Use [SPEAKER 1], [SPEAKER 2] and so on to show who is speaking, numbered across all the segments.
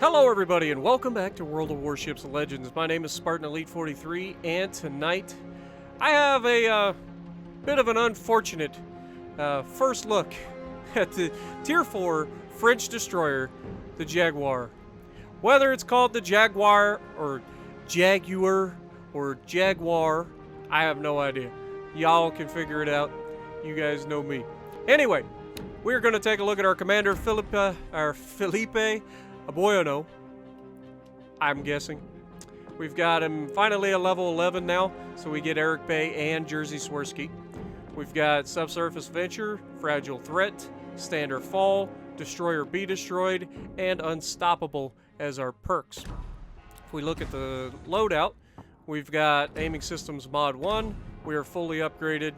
[SPEAKER 1] Hello everybody and welcome back to World of Warships Legends. My name is Spartan Elite 43 and tonight I have a bit of an unfortunate first look at the Tier 4 French destroyer, the Jaguar. Whether it's called the Jaguar or Jaguar or Jaguar, I have no idea. Y'all can figure it out. You guys know me. Anyway, we're going to take a look at our commander, Felipe Aboyono, I'm guessing. We've got him finally a level 11 now, so we get Eric Bay and Jerzy Swirsky. We've got Subsurface Venture, Fragile Threat, Standard Fall, Destroyer Be Destroyed, and Unstoppable as our perks. If we look at the loadout, we've got Aiming Systems Mod 1, we are fully upgraded,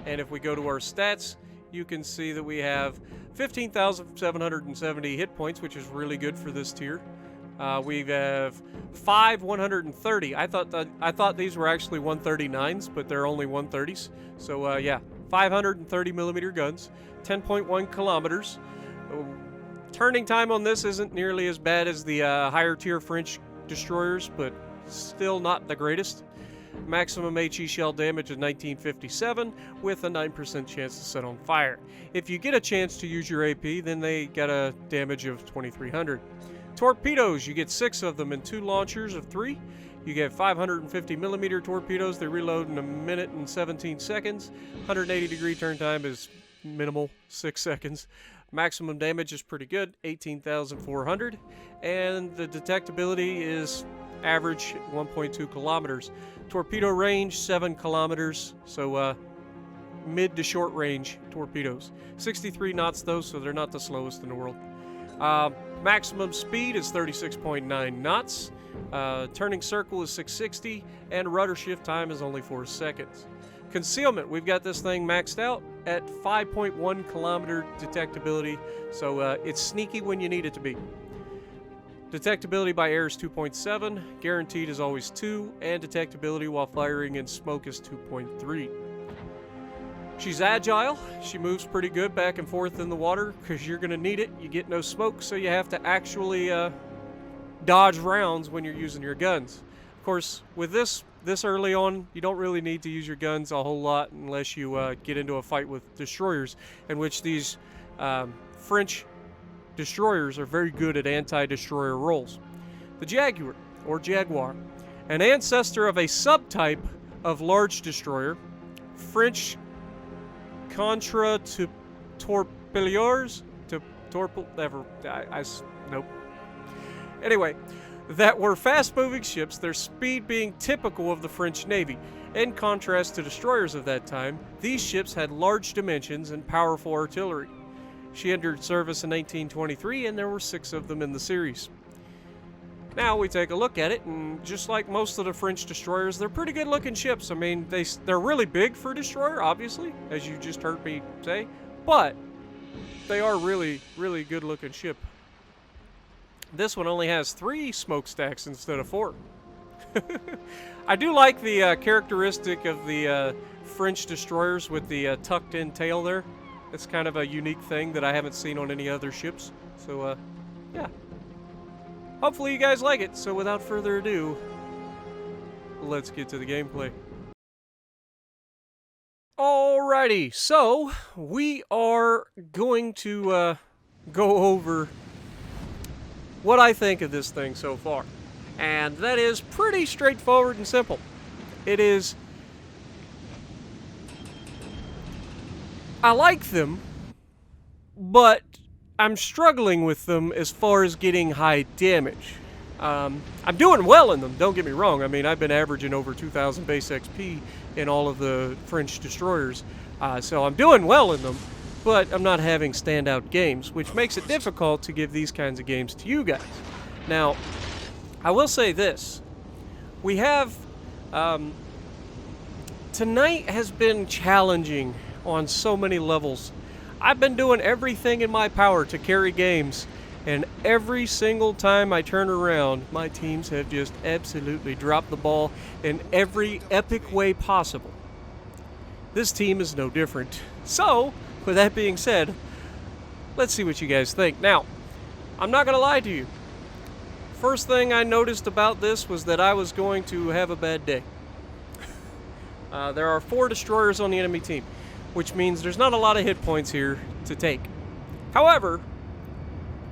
[SPEAKER 1] and if we go to our stats, you can see that we have 15,770 hit points, which is really good for this tier. We have 5 130. I thought these were actually 139s, but they're only 130s. So yeah, 530 millimeter guns, 10.1 kilometers. Turning time on this isn't nearly as bad as the higher tier French destroyers, but still not the greatest. Maximum HE shell damage of 1957 with a 9% chance to set on fire. If you get a chance to use your AP, then they get a damage of 2300. Torpedoes, you get 6 of them in 2 launchers of 3. You get 550 millimeter torpedoes. They reload in 1 minute and 17 seconds. 180 degree turn time is minimal, 6 seconds. Maximum damage is pretty good, 18,400. And the detectability is average 1.2 kilometers. Torpedo range 7 kilometers, so mid to short range torpedoes. 63 knots though, so they're not the slowest in the world. Maximum speed is 36.9 knots. Turning circle is 660, and rudder shift time is only 4 seconds. Concealment, we've got this thing maxed out at 5.1 kilometer detectability, so it's sneaky when you need it to be. Detectability by air is 2.7, guaranteed is always 2, and detectability while firing in smoke is 2.3. She's agile, she moves pretty good back and forth in the water because you're going to need it. You get no smoke, so you have to actually dodge rounds when you're using your guns. Of course, with this early on, you don't really need to use your guns a whole lot unless you get into a fight with destroyers, in which these French destroyers are very good at anti-destroyer roles. The Jaguar, or Jaguar, an ancestor of a subtype of large destroyer, French contra to torpilliers, nope. Anyway, that were fast-moving ships, their speed being typical of the French Navy. In contrast to destroyers of that time, these ships had large dimensions and powerful artillery. She entered service in 1923, and there were 6 of them in the series. Now we take a look at it, and just like most of the French destroyers, they're pretty good-looking ships. I mean, they're really big for a destroyer, obviously, as you just heard me say, but they are really, really good-looking ship. This one only has 3 smokestacks instead of 4. I do like the characteristic of the French destroyers with the tucked-in tail there. It's kind of a unique thing that I haven't seen on any other ships. So, yeah. Hopefully you guys like it. So without further ado, let's get to the gameplay. Alrighty, so we are going to go over what I think of this thing so far. And that is pretty straightforward and simple. It is... I like them, but I'm struggling with them as far as getting high damage. I'm doing well in them, don't get me wrong. I mean, I've been averaging over 2,000 base XP in all of the French destroyers, so I'm doing well in them, but I'm not having standout games, which makes it difficult to give these kinds of games to you guys. Now, I will say this. We have... tonight has been challenging on so many levels. I've been doing everything in my power to carry games, and every single time I turn around, my teams have just absolutely dropped the ball in every epic way possible. This team is no different. So, with that being said, let's see what you guys think. Now, I'm not going to lie to you. first thing I noticed about this was that I was going to have a bad day. There are 4 destroyers on the enemy team, which means there's not a lot of hit points here to take. However,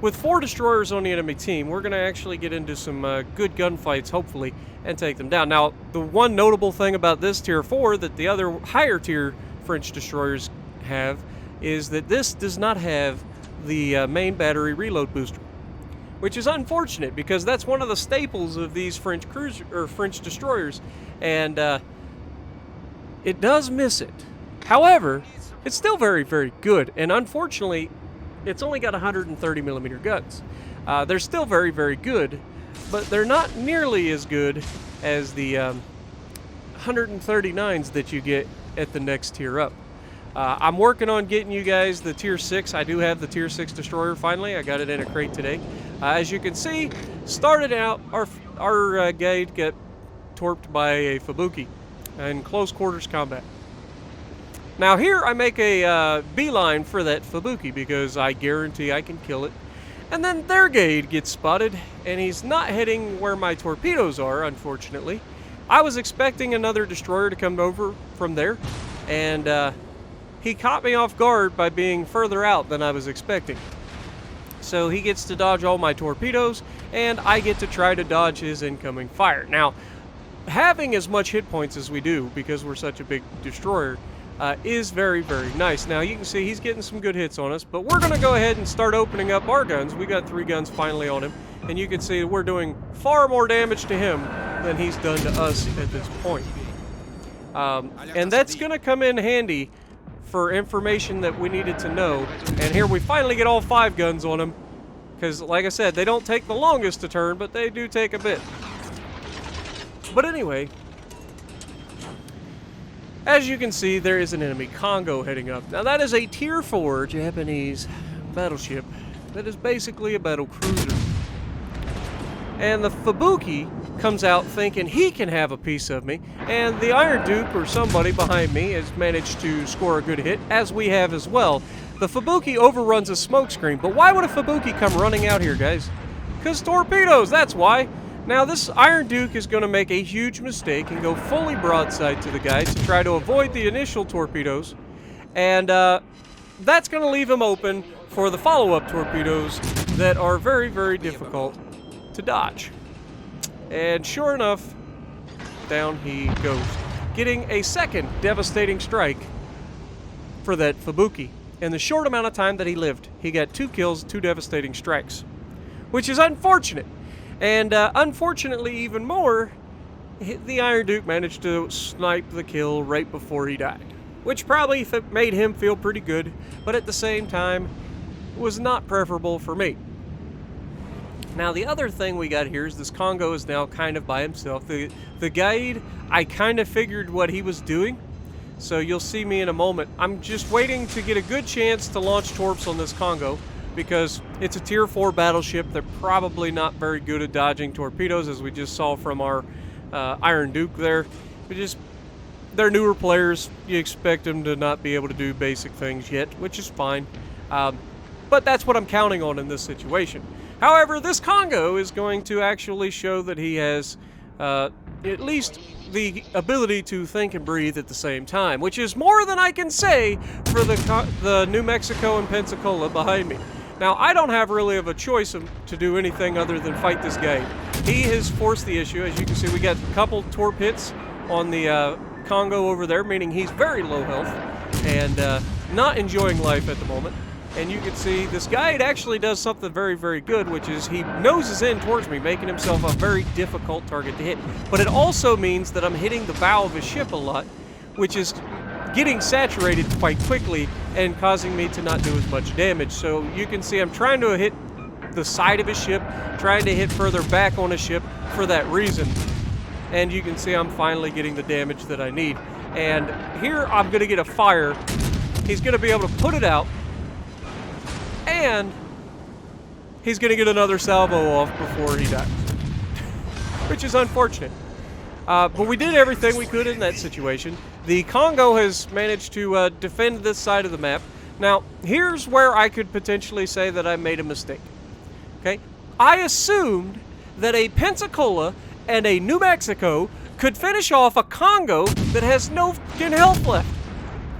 [SPEAKER 1] with 4 destroyers on the enemy team, we're going to actually get into some good gunfights, hopefully, and take them down. Now, the one notable thing about this Tier 4 that the other higher tier French destroyers have is that this does not have the main battery reload booster, which is unfortunate because that's one of the staples of these French French destroyers, and it does miss it. However, it's still very, very good, and unfortunately, it's only got 130mm guns. They're still very, very good, but they're not nearly as good as the 139s that you get at the next tier up. I'm working on getting you guys the Tier 6. I do have the Tier 6 destroyer finally. I got it in a crate today. As you can see, started out, our guide got torped by a Fubuki in close quarters combat. Now here I make a beeline for that Fubuki because I guarantee I can kill it. And then their guide gets spotted, and he's not heading where my torpedoes are, unfortunately. I was expecting another destroyer to come over from there, and he caught me off guard by being further out than I was expecting. So he gets to dodge all my torpedoes, and I get to try to dodge his incoming fire. Now, having as much hit points as we do, because we're such a big destroyer, is very, very nice. Now, you can see he's getting some good hits on us, but we're going to go ahead and start opening up our guns. We got 3 guns finally on him, and you can see we're doing far more damage to him than he's done to us at this point. And that's going to come in handy for information that we needed to know. And here we finally get all 5 guns on him, because like I said, they don't take the longest to turn, but they do take a bit. But anyway, as you can see, there is an enemy Congo heading up. Now that is a Tier 4 Japanese battleship that is basically a battle cruiser. And the Fubuki comes out thinking he can have a piece of me, and the Iron Duke or somebody behind me has managed to score a good hit, as we have as well. The Fubuki overruns a smoke screen, but why would a Fubuki come running out here, guys? Because torpedoes, that's why. Now this Iron Duke is going to make a huge mistake and go fully broadside to the guy to try to avoid the initial torpedoes, and that's going to leave him open for the follow-up torpedoes that are very, very difficult to dodge. And sure enough, down he goes, getting a second devastating strike for that Fubuki. In the short amount of time that he lived, he got 2 kills, 2 devastating strikes, which is unfortunate. And unfortunately, even more, the Iron Duke managed to snipe the kill right before he died, which probably made him feel pretty good, but at the same time, was not preferable for me. Now, the other thing we got here is this Congo is now kind of by himself. The guide, I kind of figured what he was doing, so you'll see me in a moment. I'm just waiting to get a good chance to launch torps on this Congo, because it's a Tier 4 battleship. They're probably not very good at dodging torpedoes, as we just saw from our Iron Duke there. They're newer players. You expect them to not be able to do basic things yet, which is fine. But that's what I'm counting on in this situation. However, this Congo is going to actually show that he has at least the ability to think and breathe at the same time, which is more than I can say for the New Mexico and Pensacola behind me. Now, I don't have really of a choice to do anything other than fight this guy. He has forced the issue. As you can see, we got a couple torp hits on the Congo over there, meaning he's very low health and not enjoying life at the moment. And you can see this guide actually does something very, very good, which is he noses in towards me, making himself a very difficult target to hit. But it also means that I'm hitting the bow of his ship a lot, which is getting saturated quite quickly and causing me to not do as much damage. So you can see I'm trying to hit the side of his ship, trying to hit further back on his ship for that reason. And you can see I'm finally getting the damage that I need. And here I'm going to get a fire. He's going to be able to put it out, and he's going to get another salvo off before he dies, which is unfortunate. But we did everything we could in that situation. The Congo has managed to defend this side of the map. Now, here's where I could potentially say that I made a mistake. Okay, I assumed that a Pensacola and a New Mexico could finish off a Congo that has no fucking health left.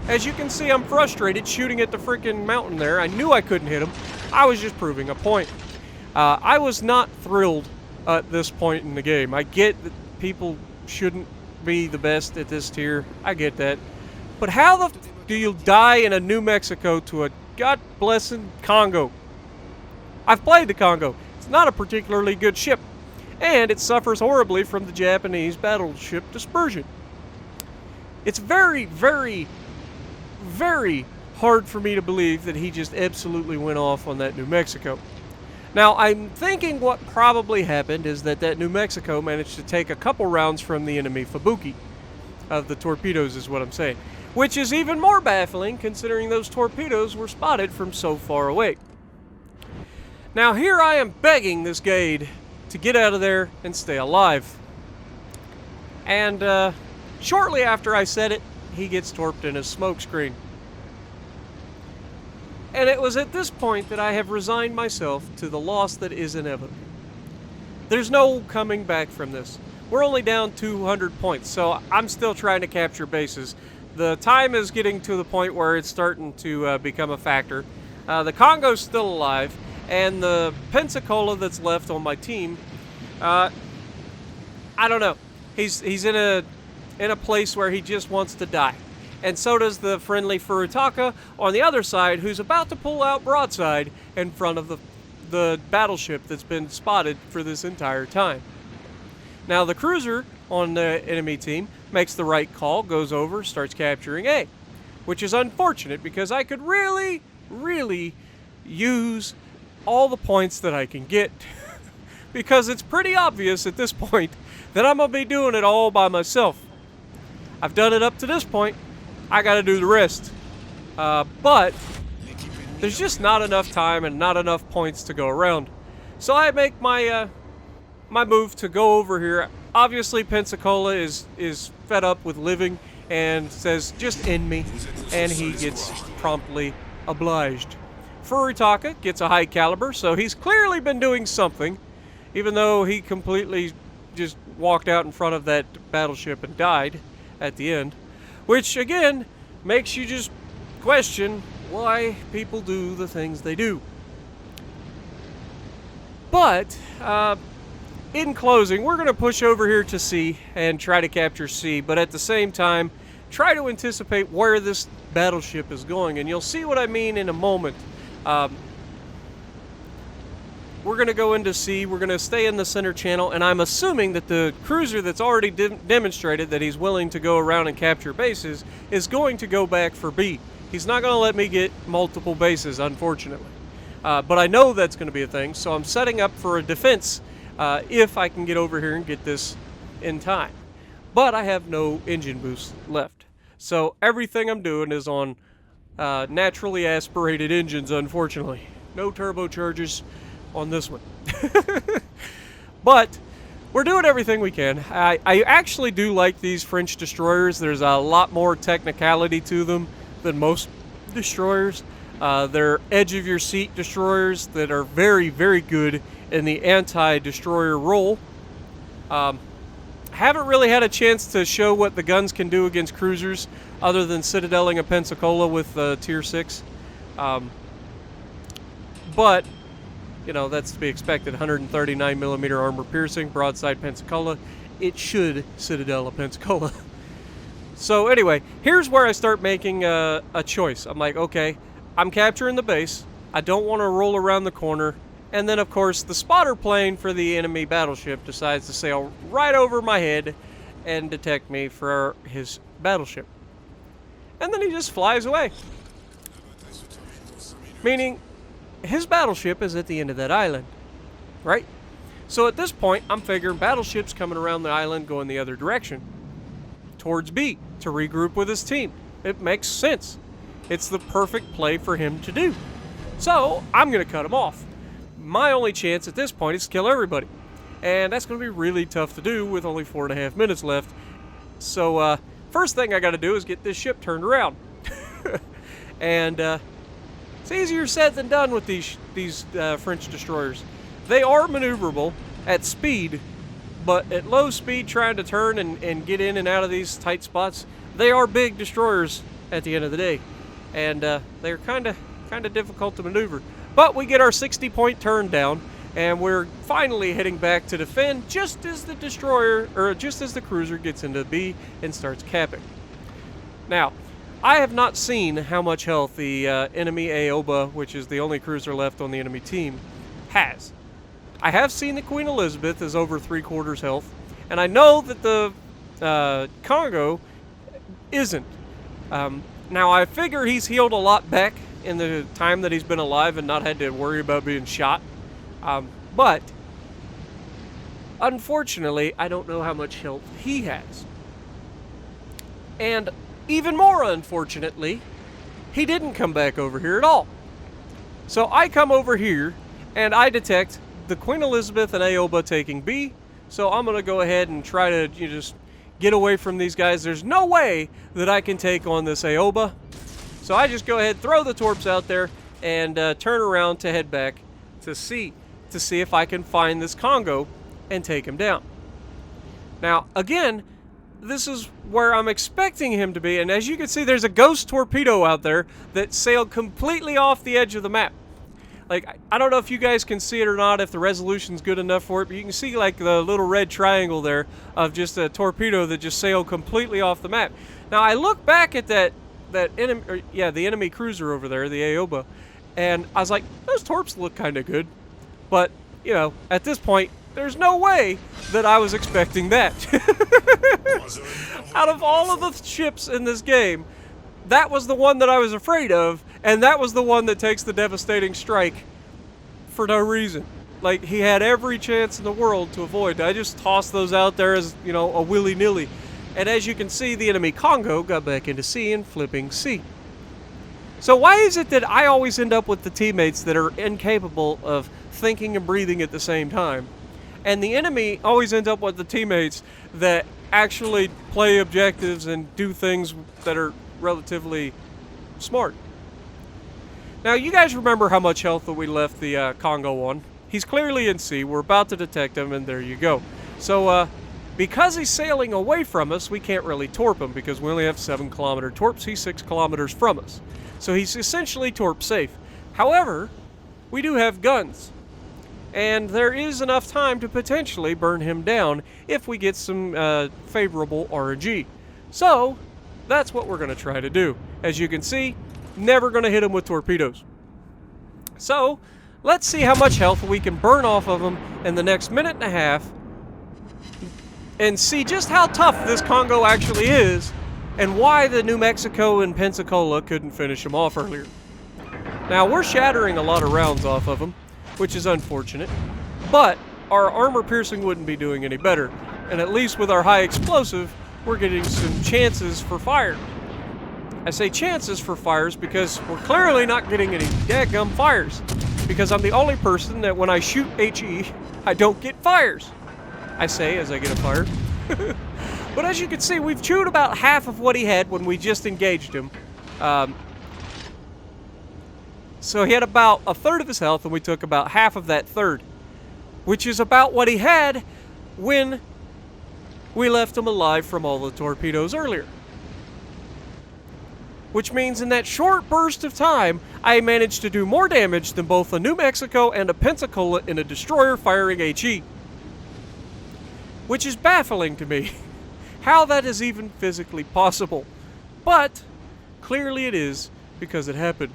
[SPEAKER 1] As you can see, I'm frustrated shooting at the freaking mountain there. I knew I couldn't hit him. I was just proving a point. I was not thrilled at this point in the game. I get that people shouldn't be the best at this tier. I get that. But how the do you die in a New Mexico to a God-blessed Congo? I've played the Congo. It's not a particularly good ship. And it suffers horribly from the Japanese battleship dispersion. It's very, very, very hard for me to believe that he just absolutely went off on that New Mexico. Now, I'm thinking what probably happened is that New Mexico managed to take a couple rounds from the enemy Fubuki of the torpedoes is what I'm saying. Which is even more baffling considering those torpedoes were spotted from so far away. Now here I am begging this Gade to get out of there and stay alive. And shortly after I said it, he gets torped in his smoke screen. And it was at this point that I have resigned myself to the loss that is inevitable. There's no coming back from this. We're only down 200 points, so I'm still trying to capture bases. The time is getting to the point where it's starting to become a factor. The Congo's still alive, and the Pensacola that's left on my team, I don't know. He's in a place where he just wants to die. And so does the friendly Furutaka on the other side, who's about to pull out broadside in front of the battleship that's been spotted for this entire time. Now the cruiser on the enemy team makes the right call, goes over, starts capturing A, which is unfortunate because I could really, really use all the points that I can get because it's pretty obvious at this point that I'm going to be doing it all by myself. I've done it up to this point. I got to do the rest. But there's just not enough time and not enough points to go around. So I make my my move to go over here. Obviously, Pensacola is fed up with living and says, just end me. And he gets promptly obliged. Furutaka gets a high caliber, so he's clearly been doing something, even though he completely just walked out in front of that battleship and died at the end. Which, again, makes you just question why people do the things they do. But, in closing, we're going to push over here to C and try to capture C, but at the same time, try to anticipate where this battleship is going, and you'll see what I mean in a moment. We're going to go into C, we're going to stay in the center channel, and I'm assuming that the cruiser that's already demonstrated that he's willing to go around and capture bases is going to go back for B. He's not going to let me get multiple bases, unfortunately. But I know that's going to be a thing, so I'm setting up for a defense if I can get over here and get this in time. But I have no engine boost left. So everything I'm doing is on naturally aspirated engines, unfortunately. No turbochargers on this one. But we're doing everything we can. I actually do like these French destroyers. There's a lot more technicality to them than most destroyers. They're edge-of-your-seat destroyers that are very, very good in the anti-destroyer role. Haven't really had a chance to show what the guns can do against cruisers other than citadeling a Pensacola with Tier 6. But, you know, that's to be expected. 139mm armor piercing, broadside Pensacola. It should citadel a Pensacola. So anyway, here's where I start making a choice. I'm like, okay, I'm capturing the base. I don't want to roll around the corner. And then, of course, the spotter plane for the enemy battleship decides to sail right over my head and detect me for his battleship. And then he just flies away. Meaning, his battleship is at the end of that island, right? So at this point, I'm figuring battleships coming around the island going the other direction, towards B, to regroup with his team. It makes sense. It's the perfect play for him to do. So, I'm going to cut him off. My only chance at this point is to kill everybody. And that's going to be really tough to do with only 4.5 minutes left. So, first thing I got to do is get this ship turned around. And, it's easier said than done with these French destroyers. They are maneuverable, at speed, but at low speed trying to turn and get in and out of these tight spots, they are big destroyers at the end of the day. And they're kind of difficult to maneuver. But we get our 60-point turn down, and we're finally heading back to defend just as the destroyer, or just as the cruiser gets into B and starts capping. Now, I have not seen how much health the enemy Aoba, which is the only cruiser left on the enemy team, has. I have seen the Queen Elizabeth is over 3/4 health, and I know that the Congo isn't. Now, I figure he's healed a lot back in the time that he's been alive and not had to worry about being shot. But, unfortunately, I don't know how much health he has. And even more unfortunately, he didn't come back over here at all. So I come over here, and I detect the Queen Elizabeth and Aoba taking B. So I'm going to go ahead and try to just get away from these guys. There's no way that I can take on this Aoba. So I just go ahead, throw the torps out there, and turn around to head back to C to see if I can find this Congo and take him down. Now, again, this is where I'm expecting him to be, and as you can see, there's a ghost torpedo out there that sailed completely off the edge of the map. Like, I don't know if you guys can see it or not, if the resolution's good enough for it, but you can see like the little red triangle there of just a torpedo that just sailed completely off the map. Now, I look back at the enemy cruiser over there, the Aoba, and I was like, those torps look kind of good. But, you know, at this point, there's no way that I was expecting that. Out of all of the ships in this game, that was the one that I was afraid of, and that was the one that takes the devastating strike for no reason. Like, he had every chance in the world to avoid. I just tossed those out there as, you know, a willy-nilly. And as you can see, the enemy Congo got back into C and flipping C. So why is it that I always end up with the teammates that are incapable of thinking and breathing at the same time, and the enemy always ends up with the teammates that actually play objectives and do things that are relatively smart? Now, you guys remember how much health that we left the Congo on. He's clearly in C. We're about to detect him, and there you go. So, because he's sailing away from us, we can't really torp him because we only have 7-kilometer torps. He's 6 kilometers from us. So he's essentially torp safe. However, we do have guns, and there is enough time to potentially burn him down if we get some favorable RNG. So, that's what we're going to try to do. As you can see, never going to hit him with torpedoes. So, let's see how much health we can burn off of him in the next minute and a half, and see just how tough this Congo actually is, and why the New Mexico and Pensacola couldn't finish him off earlier. Now, we're shattering a lot of rounds off of him, which is unfortunate, but our armor piercing wouldn't be doing any better, and at least with our high explosive, we're getting some chances for fire. I say chances for fires because we're clearly not getting any dadgum fires, because I'm the only person that when I shoot HE, I don't get fires. I say as I get a fire. But as you can see, we've chewed about half of what he had when we just engaged him. So he had about a third of his health, and we took about half of that third, which is about what he had when we left him alive from all the torpedoes earlier. Which means in that short burst of time, I managed to do more damage than both a New Mexico and a Pensacola in a destroyer firing HE. Which is baffling to me, how that is even physically possible. But, clearly it is, because it happened.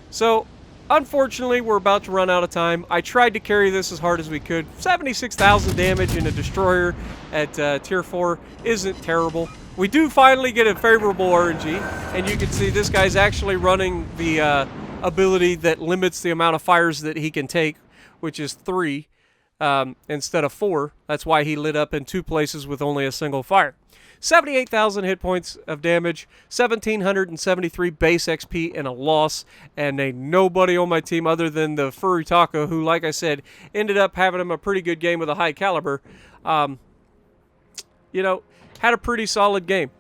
[SPEAKER 1] So, unfortunately, we're about to run out of time. I tried to carry this as hard as we could. 76,000 damage in a destroyer at Tier 4 isn't terrible. We do finally get a favorable RNG, and you can see this guy's actually running the ability that limits the amount of fires that he can take, which is 3 instead of 4. That's why he lit up in 2 places with only a single fire. 78,000 hit points of damage, 1,773 base XP, and a loss, and ain't nobody on my team other than the Furry Taco, who, like I said, ended up having him a pretty good game with a high caliber. You know, had a pretty solid game.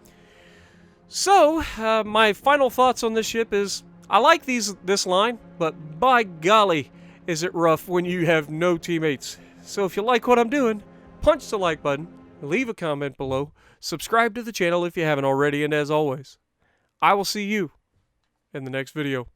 [SPEAKER 1] So, my final thoughts on this ship is, I like this line, but by golly, is it rough when you have no teammates. So if you like what I'm doing, punch the like button, leave a comment below, subscribe to the channel if you haven't already, and as always, I will see you in the next video.